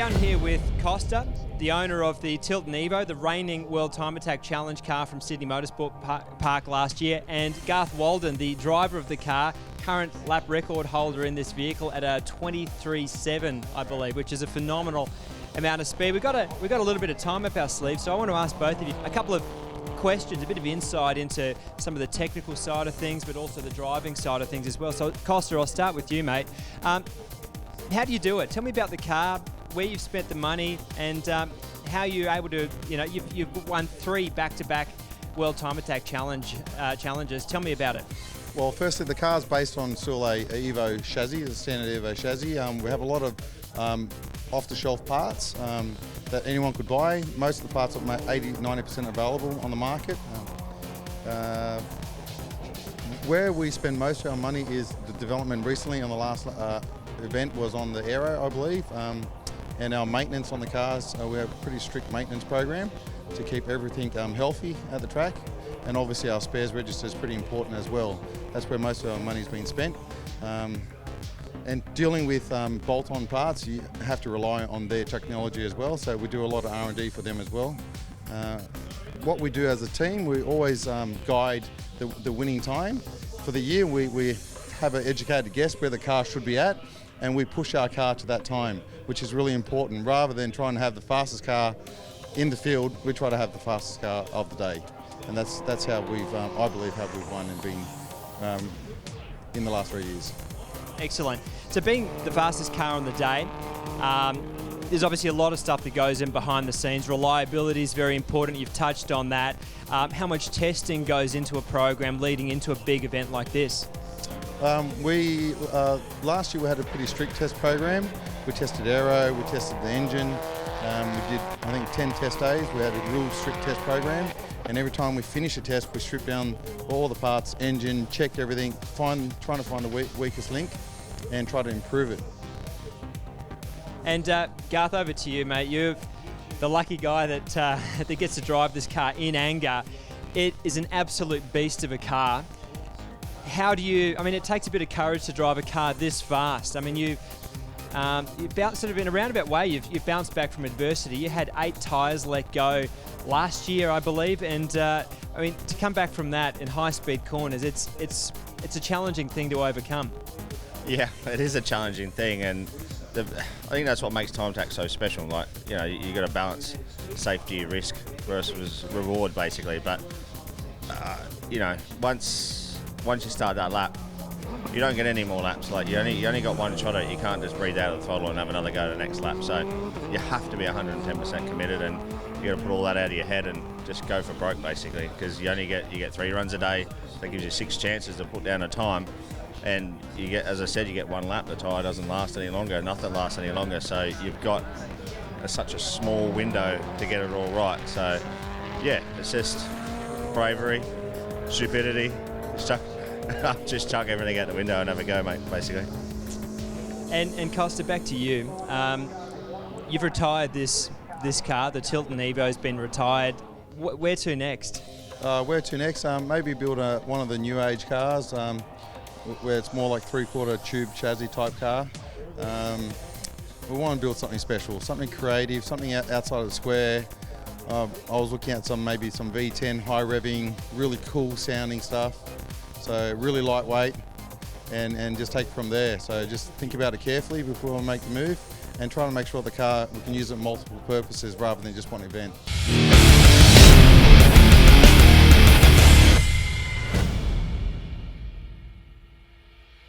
down here with Kosta, the owner of the Tilton Evo, the reigning World Time Attack Challenge car from Sydney Motorsport Park last year, and Garth Walden, the driver of the car, current lap record holder in this vehicle at a 23.7, I believe, which is a phenomenal amount of speed. We've got a little bit of time up our sleeve, so I want to ask both of you a couple of questions, a bit of insight into some of the technical side of things, but also the driving side of things as well. So, Kosta, I'll start with you, mate. How do you do it? Tell me about the car, where you've spent the money, and how you're able to, you've won 3 back-to-back World Time Attack challenges. Tell me about it. Well, firstly, the car's based on still a Evo chassis, a standard Evo chassis. We have a lot of off-the-shelf parts that anyone could buy. Most of the parts are 80–90% available on the market. Where we spend most of our money is the development recently on the last event was on the Aero, I believe, and our maintenance on the cars. We have a pretty strict maintenance program to keep everything healthy at the track, and obviously our spares register is pretty important as well. That's where most of our money's been spent. And dealing with bolt-on parts, you have to rely on their technology as well, so we do a lot of R&D for them as well. What we do as a team, we always guide the winning time. For the year, we have an educated guess where the car should be at, and we push our car to that time, which is really important. Rather than trying to have the fastest car in the field, we try to have the fastest car of the day. And that's how we've, I believe, how we've won and been in the last 3 years. Excellent. So being the fastest car on the day, there's obviously a lot of stuff that goes in behind the scenes. Reliability is very important. You've touched on that. How much testing goes into a program leading into a big event like this? Last year we had a pretty strict test program. We tested aero, we tested the engine. We did, I think, 10 test days. We had a real strict test program, and every time we finish a test, we strip down all the parts, engine, check everything, trying to find the weakest link, and try to improve it. And Garth, over to you, mate. You're the lucky guy that that gets to drive this car in anger. It is an absolute beast of a car. How do you? I mean, it takes a bit of courage to drive a car this fast. I mean, you've sort of in a roundabout way, you've bounced back from adversity. You had 8 tyres let go last year, I believe, and I mean, to come back from that in high-speed corners, it's a challenging thing to overcome. Yeah, it is a challenging thing, and I think that's what makes time attack so special. Like, you got to balance safety, risk versus reward, basically. But once you start that lap, you don't get any more laps. Like, you only got one shot at it. You can't just breathe out of the throttle and have another go to the next lap. So you have to be 110% committed, and you got to put all that out of your head and just go for broke, basically, because you get 3 runs a day. That gives you 6 chances to put down a time, and you get, as I said, you get 1 lap. The tyre doesn't last any longer. Nothing lasts any longer. So you've got such a small window to get it all right. So yeah, it's just bravery, stupidity. Just chuck everything out the window and have a go, mate, basically. And Kosta, back to you. You've retired this car. The Tilton Evo has been retired. Where to next? Where to next? Maybe build one of the new age cars where it's more like 3/4 tube chassis type car. We want to build something special, something creative, something outside of the square. I was looking at maybe some V10 high revving, really cool sounding stuff. So really lightweight, and just take it from there. So just think about it carefully before we make the move, and try to make sure the car, we can use it in multiple purposes rather than just one event.